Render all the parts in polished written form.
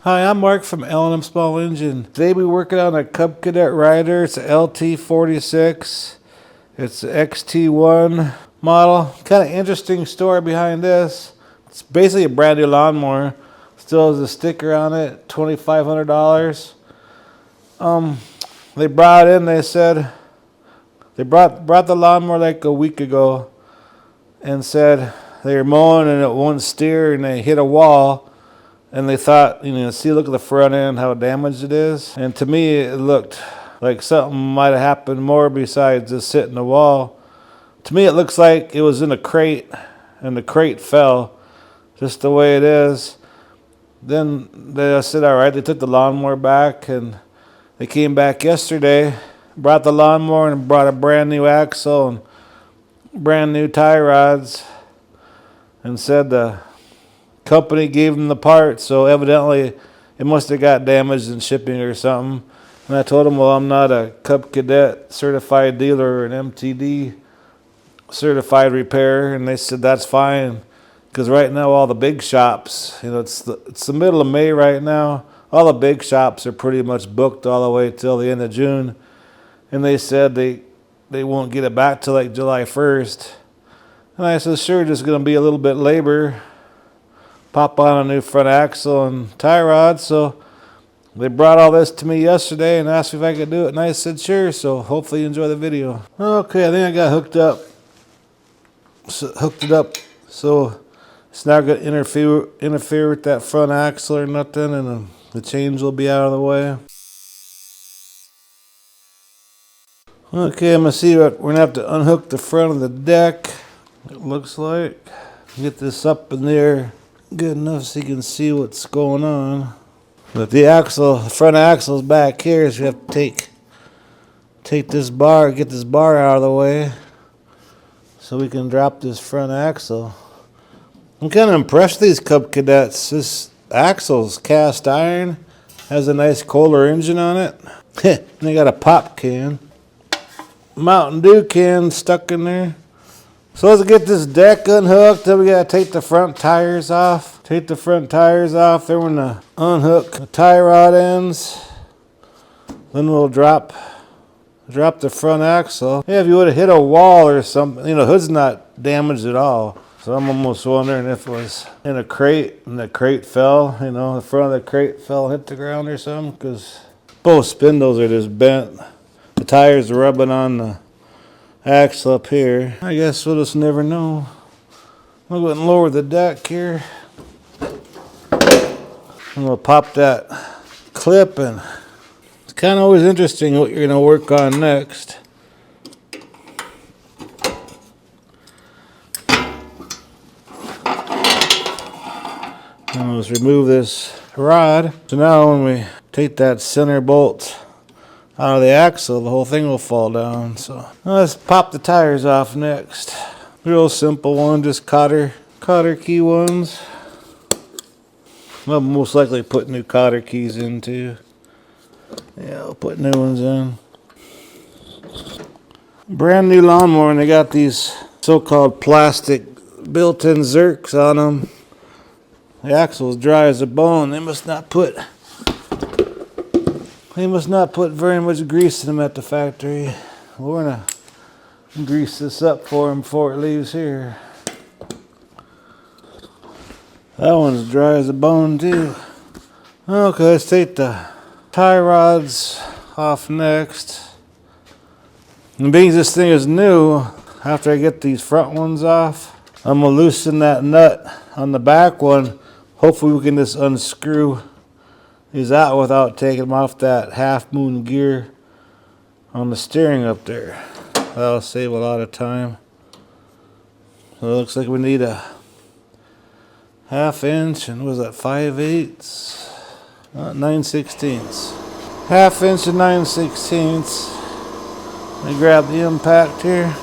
Hi, I'm Mark from L&M Small Engine. Today we're working on a Cub Cadet rider. It's a LT46. It's an XT1 model. Kind of interesting story behind this. It's basically a brand new lawnmower. Still has a sticker on it, $2,500. They brought it in, they said, they brought the lawnmower like a week ago and said they were mowing and it wouldn't steer and they hit a wall. And they thought, look at the front end, how damaged it is. And to me, it looked like something might have happened more besides just hitting the wall. To me, it looks like it was in a crate, and the crate fell, just the way it is. Then they said, all right, they took the lawnmower back, and they came back yesterday, brought the lawnmower and brought a brand new axle and brand new tie rods, and said the company gave them the parts, so evidently it must have got damaged in shipping or something. And I told them, well, I'm not a Cub Cadet certified dealer or an MTD certified repairer, and they said that's fine, because right now all the big shops, it's the middle of May right now, all the big shops are pretty much booked all the way till the end of June, and they said they won't get it back till like July 1st. And I said, sure, just going to be a little bit labor. Pop on a new front axle and tie rod. So they brought all this to me yesterday and asked me if I could do it, and I said sure. So hopefully you enjoy the video. Okay, I think I got hooked up. Hooked it up, so it's not going to interfere with that front axle or nothing, and the change will be out of the way. Okay, I'm gonna see what we're gonna have to unhook the front of the deck. It looks like get this up in there good enough so you can see what's going on. But the front axle's back here, so you have to take this bar, get this bar out of the way so we can drop this front axle. I'm kind of impressed with these Cub Cadets. This axle's cast iron, has a nice Kohler engine on it. And they got a pop can, Mountain Dew can stuck in there. So let's get this deck unhooked. Then we gotta take the front tires off. Take the front tires off. Then we're gonna unhook the tie rod ends. Then we'll drop the front axle. Yeah, if you would have hit a wall or something, the hood's not damaged at all. So I'm almost wondering if it was in a crate and the crate fell. The front of the crate fell and hit the ground or something, because both spindles are just bent. The tires are rubbing on the axle up here. I guess we'll just never know. I'll go ahead and lower the deck here. And we'll pop that clip, and it's kind of always interesting what you're going to work on next. And let's remove this rod. So now when we take that center bolt out of the axle, the whole thing will fall down. So let's pop the tires off next. Real simple one, just cotter key ones. I'll most likely put new cotter keys in too. Yeah, I'll put new ones in. Brand new lawnmower, and they got these so-called plastic built-in zerks on them. The axle's dry as a bone. They must not put very much grease in them at the factory. We're gonna grease this up for them before it leaves here. That one's dry as a bone too. Okay, let's take the tie rods off next. And being this thing is new, after I get these front ones off, I'm gonna loosen that nut on the back one. Hopefully we can just unscrew these out without taking them off that half moon gear on the steering up there. That'll save a lot of time. So it looks like we need a 1/2 inch, and what was that, 5/8? 9/16. 1/2 inch and 9/16. Let me grab the impact here.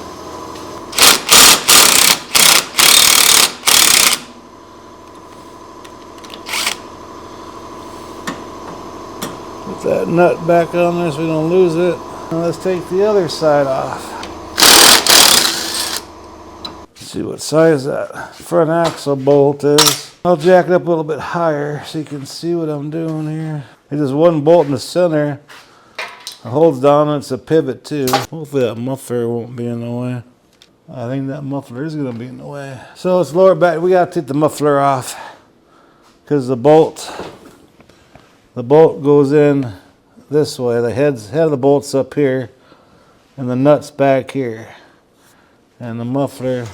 Put that nut back on there so we don't lose it. Now let's take the other side off. Let's see what size that front axle bolt is. I'll jack it up a little bit higher so you can see what I'm doing here. There's just one bolt in the center. It holds down and it's a pivot too. Hopefully that muffler won't be in the way. I think that muffler is going to be in the way. So let's lower it back. We got to take the muffler off because the bolt goes in this way. The head of the bolt's up here and the nut's back here. And the muffler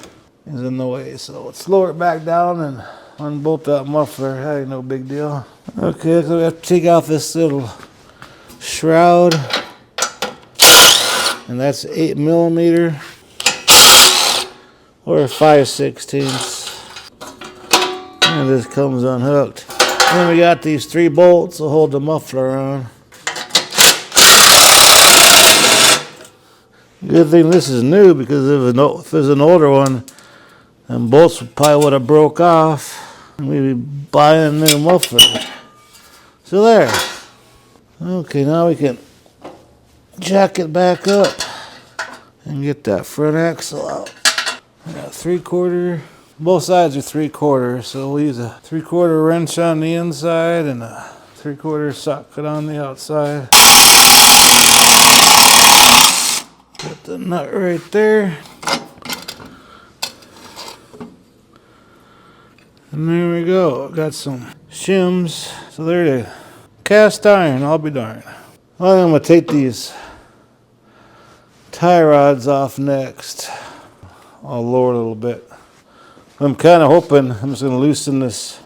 is in the way. So let's lower it back down and unbolt that muffler. That ain't no big deal. Okay, so we have to take off this little shroud. And that's 8mm. Or 5/16. And this comes unhooked. Then we got these 3 bolts to hold the muffler on. Good thing this is new, because if it was an older one, then bolts probably would have broke off and we'd be buying a new muffler. So there. Okay, now we can jack it back up and get that front axle out. I got 3/4. Both sides are 3/4, so we'll use a 3/4 wrench on the inside and a 3/4 socket on the outside. Put the nut right there. And there we go. Got some shims. So there it is. Cast iron, I'll be darned. Well, I'm going to take these tie rods off next. I'll lower it a little bit. I'm kind of hoping I'm just going to loosen this,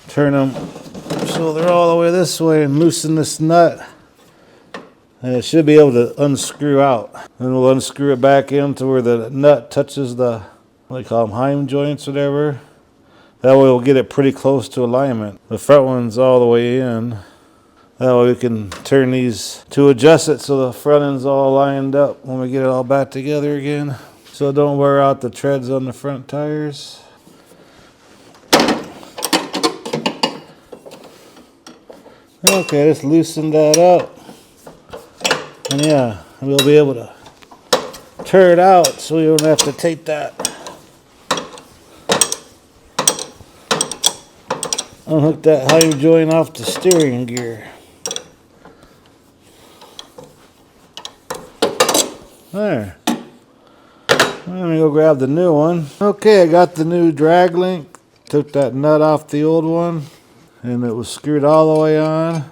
turn them so they're all the way this way, and loosen this nut. And it should be able to unscrew out. Then we'll unscrew it back into where the nut touches the, what do they call them, heim joints, whatever. That way we'll get it pretty close to alignment. The front one's all the way in. That way we can turn these to adjust it so the front end's all lined up when we get it all back together again. So don't wear out the treads on the front tires. Okay, just loosen that up. And yeah, we'll be able to tear it out so we don't have to take that. Unhook that heim joint off the steering gear. There. Let me go grab the new one. Okay, I got the new drag link. Took that nut off the old one, and it was screwed all the way on.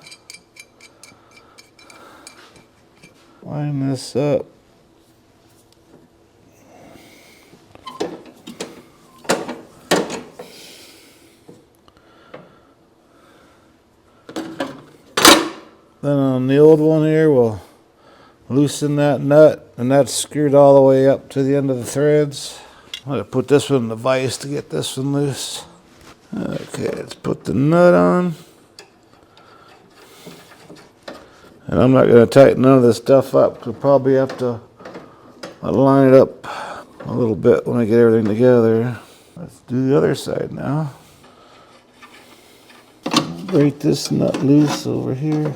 Line this up. Then on the old one here, we'll loosen that nut, and that's screwed all the way up to the end of the threads. I'm going to put this one in the vise to get this one loose. Okay, let's put the nut on. And I'm not going to tighten none of this stuff up. We'll probably have to line it up a little bit when I get everything together. Let's do the other side now. Break this nut loose over here.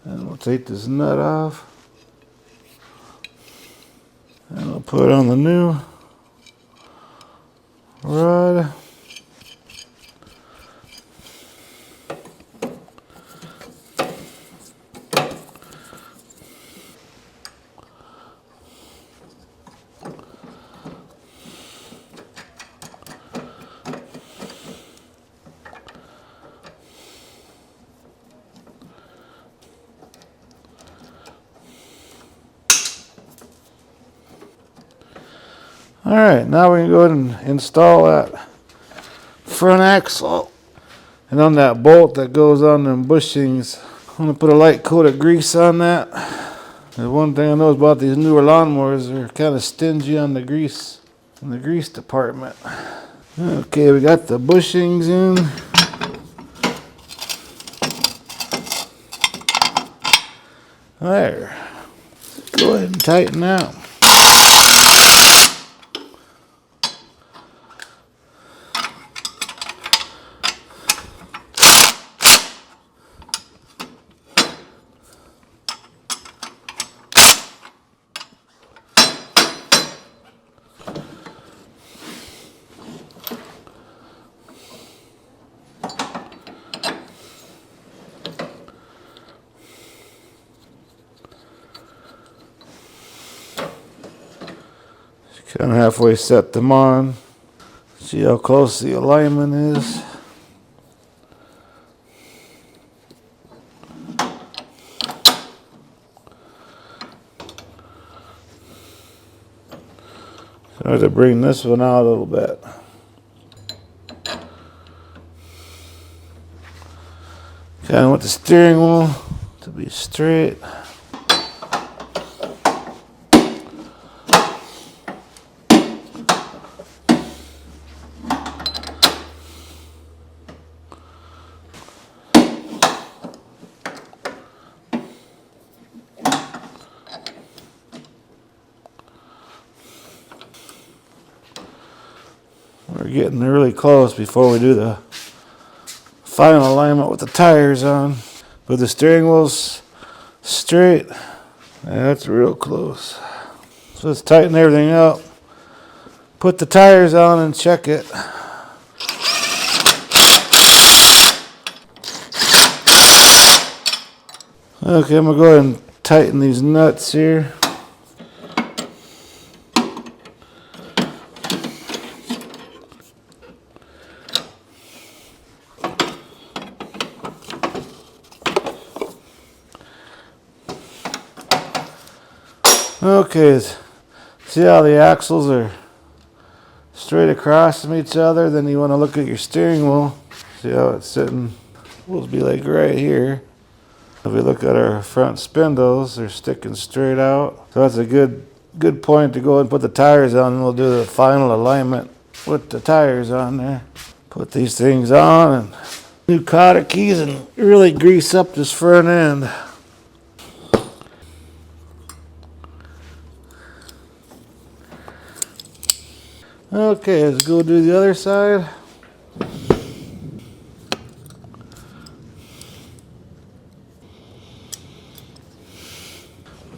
And we'll take this nut off. And we'll put it on the new rod. Alright, now we can go ahead and install that front axle. And on that bolt that goes on them bushings, I'm going to put a light coat of grease on that. The one thing I know about these newer lawnmowers, they're kind of stingy on the grease in the grease department. Okay, we got the bushings in. There. Go ahead and tighten out. Kind of halfway set them on. See how close the alignment is. So I have to bring this one out a little bit. Kind of want the steering wheel to be straight. We're getting really close before we do the final alignment with the tires on. But the steering wheel's straight. That's real close. So let's tighten everything up. Put the tires on and check it. Okay, I'm gonna go ahead and tighten these nuts here. Okay, see how the axles are straight across from each other? Then you want to look at your steering wheel. See how it's sitting? Supposed to be like right here. If we look at our front spindles, they're sticking straight out. So that's a good point to go ahead and put the tires on, and we'll do the final alignment with the tires on there. Put these things on and new Cadet keys and really grease up this front end. Okay, let's go do the other side.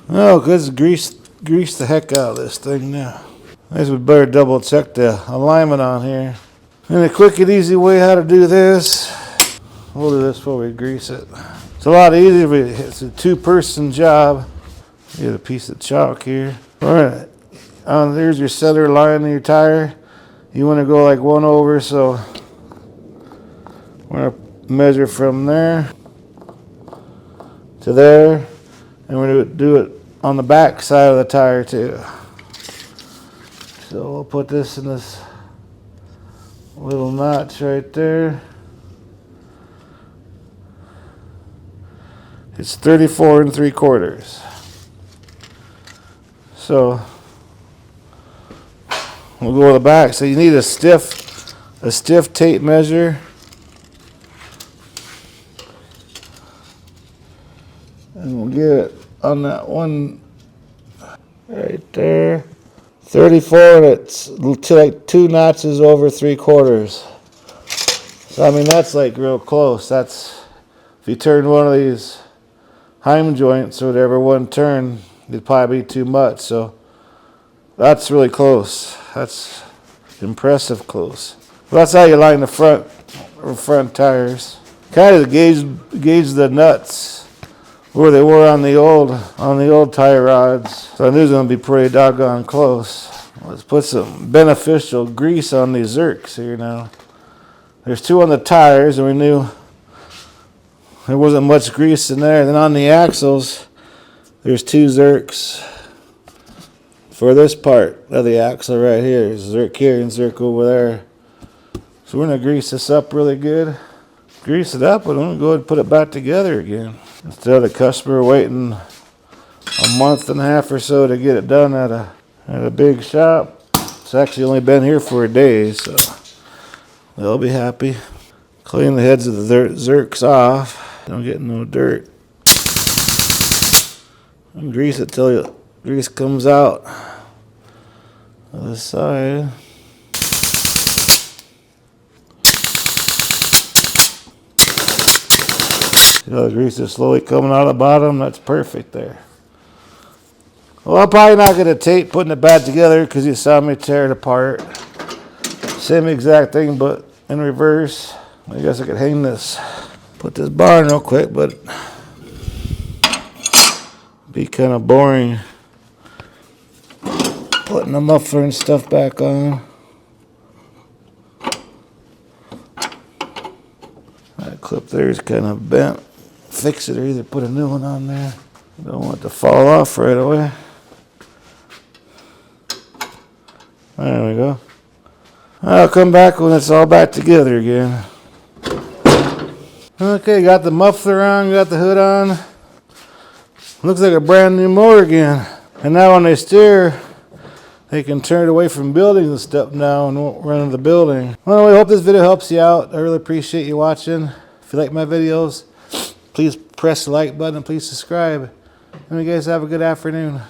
Oh, let's grease the heck out of this thing now. I guess we better double check the alignment on here. And a quick and easy way how to do this. We'll do this before we grease it. It's a lot easier if it's a two-person job. Get a piece of chalk here. All right. There's your center line of your tire. You want to go like 1 over, so we're going to measure from there to there, and we're going to do it on the back side of the tire too. So we'll put this in this little notch right there. It's 34 3/4. So we'll go to the back. So you need a stiff tape measure. And we'll get it on that one right there. 34, and it's like 2 notches over 3/4. So I mean that's like real close. That's if you turn one of these Heim joints or whatever, one turn, it'd probably be too much. So that's really close. That's impressive close. Well, that's how you line the front tires. Kind of gauge the nuts where they were on the old tire rods. So I knew it was going to be pretty doggone close. Let's put some beneficial grease on these zerks here now. There's 2 on the tires, and we knew there wasn't much grease in there. Then on the axles, there's 2 zerks. For this part of the axle right here, there's zerk here and zerk over there. So we're going to grease this up really good. Grease it up, and I'm going to go ahead and put it back together again. Instead of the customer waiting a month and a half or so to get it done at a big shop. It's actually only been here for a day, so they'll be happy. Clean the heads of the zerks off. Don't get no dirt. And grease it till the grease comes out on this side. See how the grease is slowly coming out of the bottom? That's perfect there. Well, I'm probably not going to tape putting it back together because you saw me tear it apart. Same exact thing, but in reverse. I guess I could hang this, put this bar in real quick, but be kind of boring Putting the muffler and stuff back on. That clip there is kind of bent. Fix it or either put a new one on there. Don't want it to fall off right away. There we go. I'll come back when it's all back together again. Okay, got the muffler on, got the hood on. Looks like a brand new mower again. And now when they steer, they can turn it away from buildings and stuff now and won't run into the building. Well, I hope this video helps you out. I really appreciate you watching. If you like my videos, please press the like button and please subscribe. And you guys have a good afternoon.